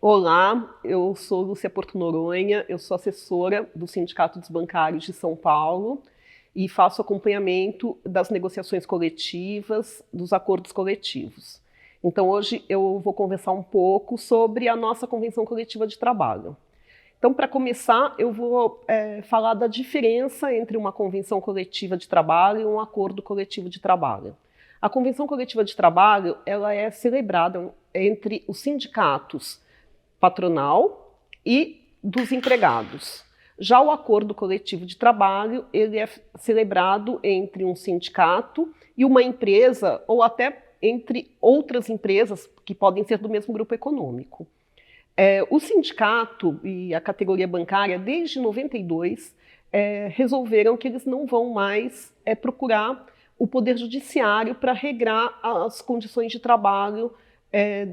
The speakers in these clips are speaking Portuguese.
Olá, eu sou Lúcia Porto Noronha, eu sou assessora do Sindicato dos Bancários de São Paulo e faço acompanhamento das negociações coletivas, dos acordos coletivos. Então hoje eu vou conversar um pouco sobre a nossa Convenção Coletiva de Trabalho. Então, para começar, eu vou falar da diferença entre uma convenção coletiva de trabalho e um acordo coletivo de trabalho. A convenção coletiva de trabalho ela é celebrada entre os sindicatos patronal e dos empregados. Já o acordo coletivo de trabalho ele é celebrado entre um sindicato e uma empresa ou até entre outras empresas que podem ser do mesmo grupo econômico. O sindicato e a categoria bancária, desde 92, resolveram que eles não vão mais procurar o Poder Judiciário para regrar as condições de trabalho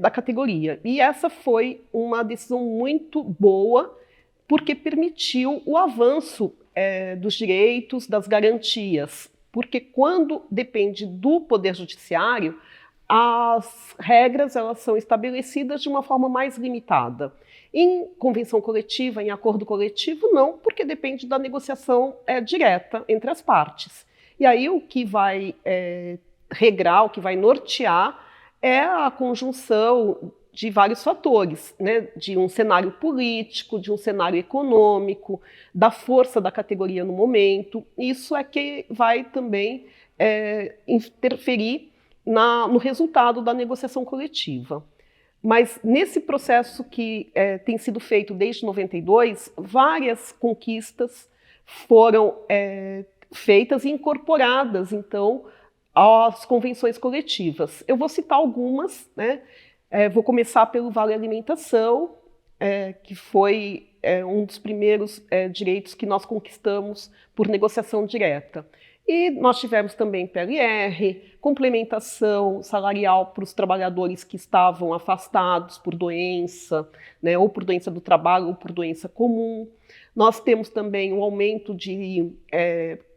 da categoria. E essa foi uma decisão muito boa, porque permitiu o avanço dos direitos, das garantias. Porque quando depende do Poder Judiciário, as regras elas são estabelecidas de uma forma mais limitada. Em convenção coletiva, em acordo coletivo, não, porque depende da negociação direta entre as partes. E aí o que vai regrar, o que vai nortear é a conjunção de vários fatores, né? De um cenário político, de um cenário econômico, da força da categoria no momento. Isso é que vai também interferir no resultado da negociação coletiva. Mas nesse processo que tem sido feito desde 92, várias conquistas foram feitas e incorporadas, então, às convenções coletivas. Eu vou citar algumas, né? Vou começar pelo Vale Alimentação, que foi um dos primeiros direitos que nós conquistamos por negociação direta. E nós tivemos também PLR, complementação salarial para os trabalhadores que estavam afastados por doença, né, ou por doença do trabalho ou por doença comum. Nós temos também um aumento de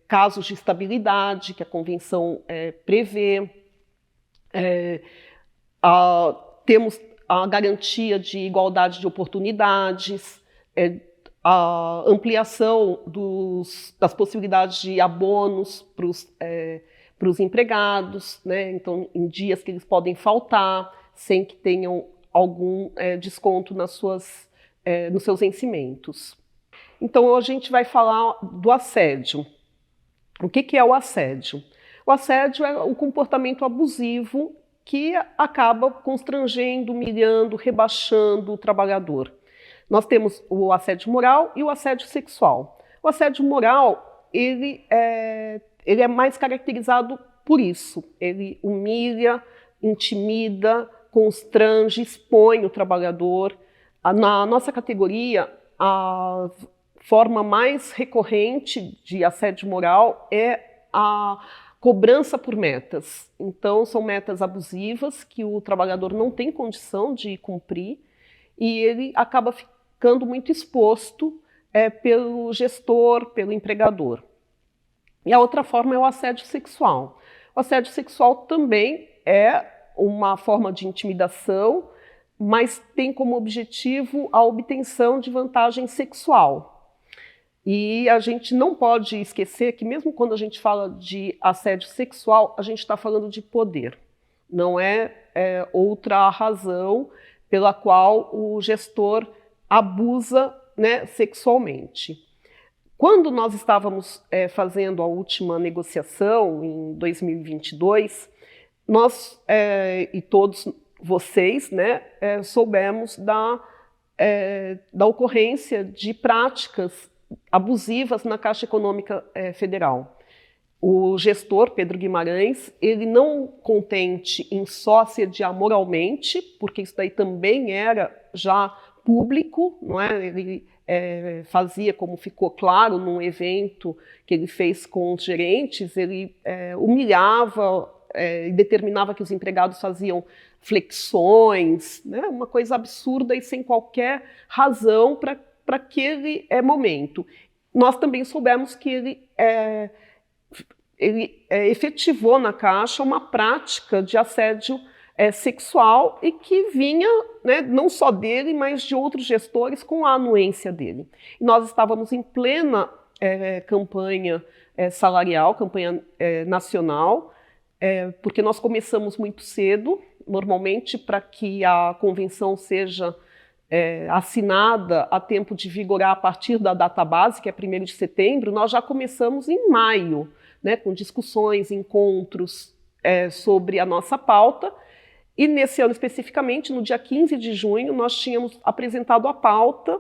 casos de estabilidade que a Convenção prevê. Temos a garantia de igualdade de oportunidades, a ampliação das possibilidades de abonos para os empregados, né? Então, em dias que eles podem faltar, sem que tenham algum desconto nos seus vencimentos. Então, hoje a gente vai falar do assédio. O que é o assédio? O assédio é o comportamento abusivo que acaba constrangendo, humilhando, rebaixando o trabalhador. Nós temos o assédio moral e o assédio sexual. O assédio moral, ele é mais caracterizado por isso. Ele humilha, intimida, constrange, expõe o trabalhador. Na nossa categoria, a forma mais recorrente de assédio moral é a cobrança por metas. Então, são metas abusivas que o trabalhador não tem condição de cumprir e ele acaba ficando muito exposto pelo gestor, pelo empregador. E a outra forma é o assédio sexual. O assédio sexual também é uma forma de intimidação, mas tem como objetivo a obtenção de vantagem sexual. E a gente não pode esquecer que mesmo quando a gente fala de assédio sexual, a gente está falando de poder. Não é outra razão pela qual o gestor abusa, né, sexualmente. Quando nós estávamos fazendo a última negociação, em 2022, nós e todos vocês, né, soubemos da ocorrência de práticas abusivas na Caixa Econômica Federal. O gestor, Pedro Guimarães, ele não contente em só assediar moralmente, porque isso daí também era já público, não é? Ele fazia, como ficou claro num evento que ele fez com os gerentes, ele humilhava e determinava que os empregados faziam flexões, né? Uma coisa absurda e sem qualquer razão para aquele momento. Nós também soubemos que ele efetivou na Caixa uma prática de assédio sexual e que vinha, né, não só dele, mas de outros gestores com a anuência dele. E nós estávamos em plena campanha salarial, campanha nacional, porque nós começamos muito cedo, normalmente para que a convenção seja assinada a tempo de vigorar a partir da data base, que é 1º de setembro, nós já começamos em maio, né, com discussões, encontros sobre a nossa pauta. E nesse ano especificamente, no dia 15 de junho, nós tínhamos apresentado a pauta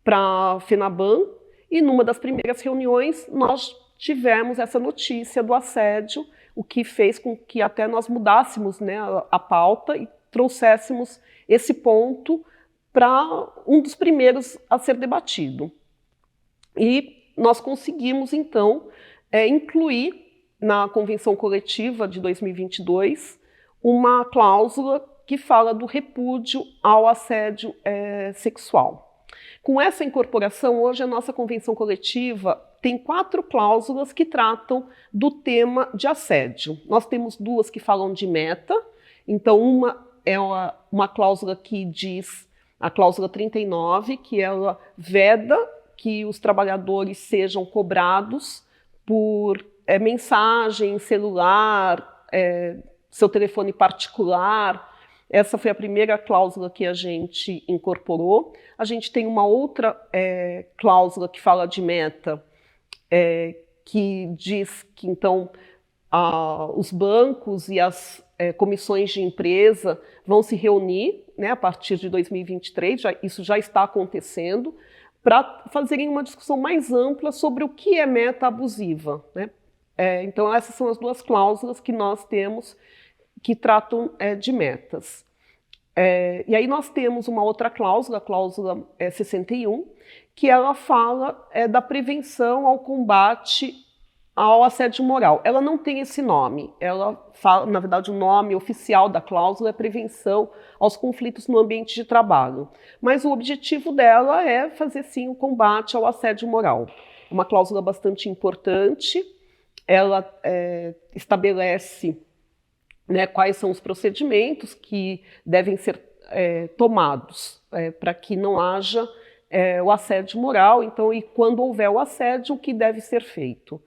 para a FENABAN e numa das primeiras reuniões nós tivemos essa notícia do assédio, o que fez com que até nós mudássemos, né, a pauta e trouxéssemos esse ponto para um dos primeiros a ser debatido. E nós conseguimos, então, incluir na Convenção Coletiva de 2022 uma cláusula que fala do repúdio ao assédio sexual. Com essa incorporação, hoje a nossa Convenção Coletiva tem 4 cláusulas que tratam do tema de assédio. Nós temos 2 que falam de meta, então uma é uma cláusula que diz, a cláusula 39, que ela veda que os trabalhadores sejam cobrados por mensagem, celular, seu telefone particular. Essa foi a primeira cláusula que a gente incorporou. A gente tem uma outra cláusula que fala de meta, que diz que, então, os bancos e as comissões de empresa vão se reunir, né, a partir de 2023, isso já está acontecendo, para fazerem uma discussão mais ampla sobre o que é meta abusiva, né? Então, essas são as 2 cláusulas que nós temos que tratam de metas. E aí nós temos uma outra cláusula, a cláusula 61, que ela fala da prevenção ao combate ao assédio moral. Ela não tem esse nome, ela fala, na verdade, o nome oficial da cláusula é prevenção aos conflitos no ambiente de trabalho. Mas o objetivo dela é fazer, sim, o combate ao assédio moral. É uma cláusula bastante importante, ela estabelece, né, quais são os procedimentos que devem ser tomados para que não haja o assédio moral, então, e quando houver o assédio, o que deve ser feito.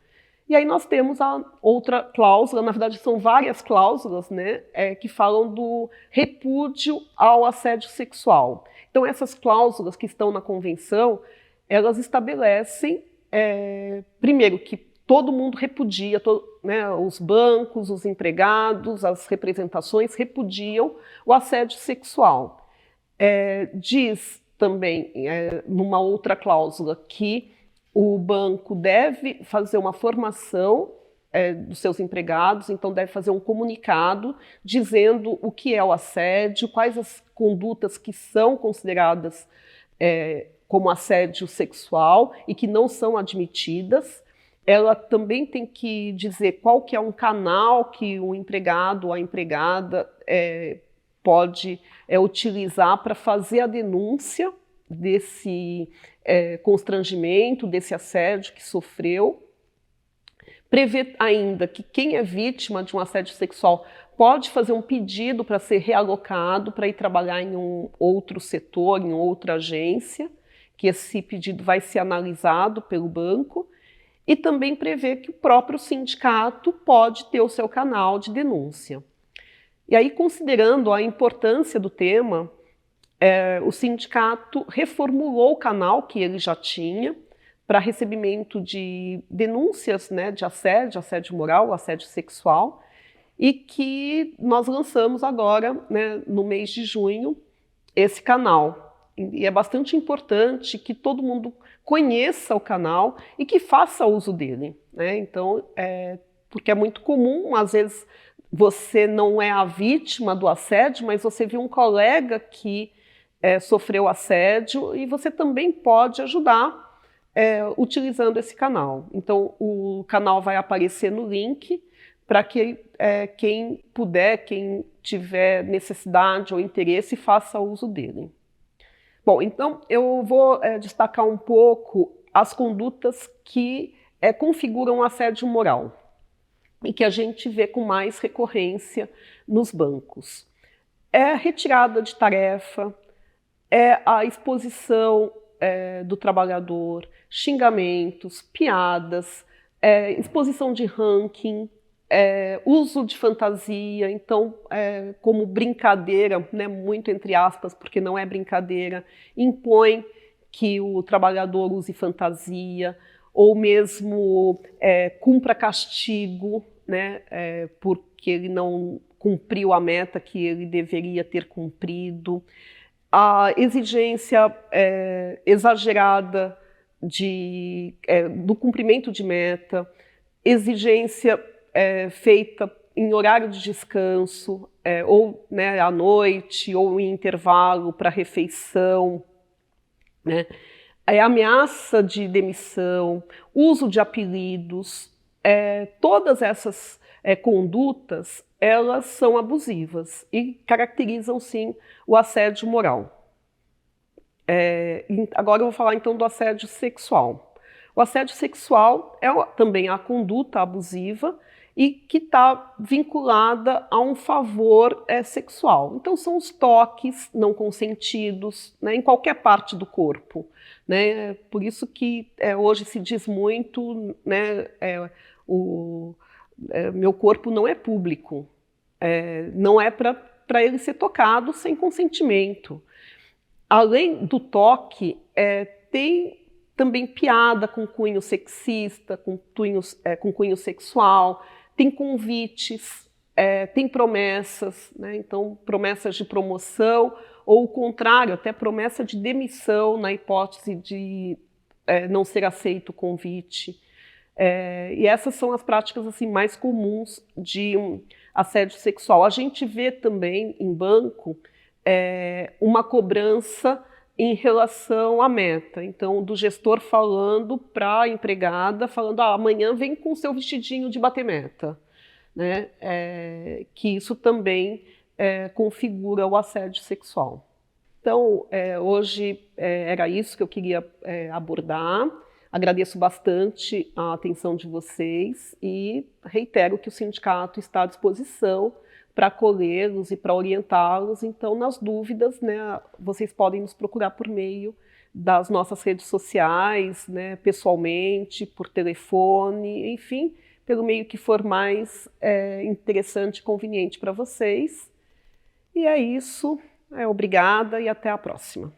E aí nós temos a outra cláusula, na verdade são várias cláusulas, né, que falam do repúdio ao assédio sexual. Então essas cláusulas que estão na convenção, elas estabelecem, primeiro, que todo mundo repudia, né, os bancos, os empregados, as representações repudiam o assédio sexual. Diz também, numa outra cláusula, que o banco deve fazer uma formação dos seus empregados, então deve fazer um comunicado dizendo o que é o assédio, quais as condutas que são consideradas como assédio sexual e que não são admitidas. Ela também tem que dizer qual que é um canal que o empregado ou a empregada pode utilizar para fazer a denúncia desse constrangimento, desse assédio que sofreu. Prevê ainda que quem é vítima de um assédio sexual pode fazer um pedido para ser realocado, para ir trabalhar em um outro setor, em outra agência, que esse pedido vai ser analisado pelo banco. E também prevê que o próprio sindicato pode ter o seu canal de denúncia. E aí, considerando a importância do tema, o sindicato reformulou o canal que ele já tinha para recebimento de denúncias, né, de assédio moral, assédio sexual, e que nós lançamos agora, né, no mês de junho, esse canal. E é bastante importante que todo mundo conheça o canal e que faça uso dele, né? Então, porque é muito comum, às vezes, você não é a vítima do assédio, mas você viu um colega que sofreu assédio e você também pode ajudar utilizando esse canal. Então, o canal vai aparecer no link para que quem puder, quem tiver necessidade ou interesse, faça uso dele. Bom, então eu vou destacar um pouco as condutas que configuram o assédio moral e que a gente vê com mais recorrência nos bancos. é retirada de tarefa, é a exposição do trabalhador, xingamentos, piadas, exposição de ranking, uso de fantasia, então, como brincadeira, né, muito entre aspas, porque não é brincadeira, impõe que o trabalhador use fantasia, ou mesmo cumpra castigo, né, porque ele não cumpriu a meta que ele deveria ter cumprido. A exigência exagerada do cumprimento de meta, exigência feita em horário de descanso, ou né, à noite, ou em intervalo para refeição, né? Ameaça de demissão, uso de apelidos, todas essas condutas, elas são abusivas e caracterizam, sim, o assédio moral. Agora eu vou falar, então, do assédio sexual. O assédio sexual é também a conduta abusiva e que está vinculada a um favor sexual. Então, são os toques não consentidos, né, em qualquer parte do corpo. Né? Por isso que hoje se diz muito, né, meu corpo não é público, não é para ele ser tocado sem consentimento. Além do toque, tem também piada com cunho sexista, com cunho sexual, tem convites, tem promessas, né? Então promessas de promoção, ou o contrário, até promessa de demissão na hipótese de não ser aceito o convite. E essas são as práticas assim, mais comuns de assédio sexual. A gente vê também em banco uma cobrança em relação à meta. Então, do gestor falando para a empregada, falando, amanhã vem com o seu vestidinho de bater meta. Né? Que isso também configura o assédio sexual. Então, hoje era isso que eu queria abordar. Agradeço bastante a atenção de vocês e reitero que o sindicato está à disposição para acolhê-los e para orientá-los. Então, nas dúvidas, né, vocês podem nos procurar por meio das nossas redes sociais, né, pessoalmente, por telefone, enfim, pelo meio que for mais interessante e conveniente para vocês. E é isso. Obrigada e até a próxima.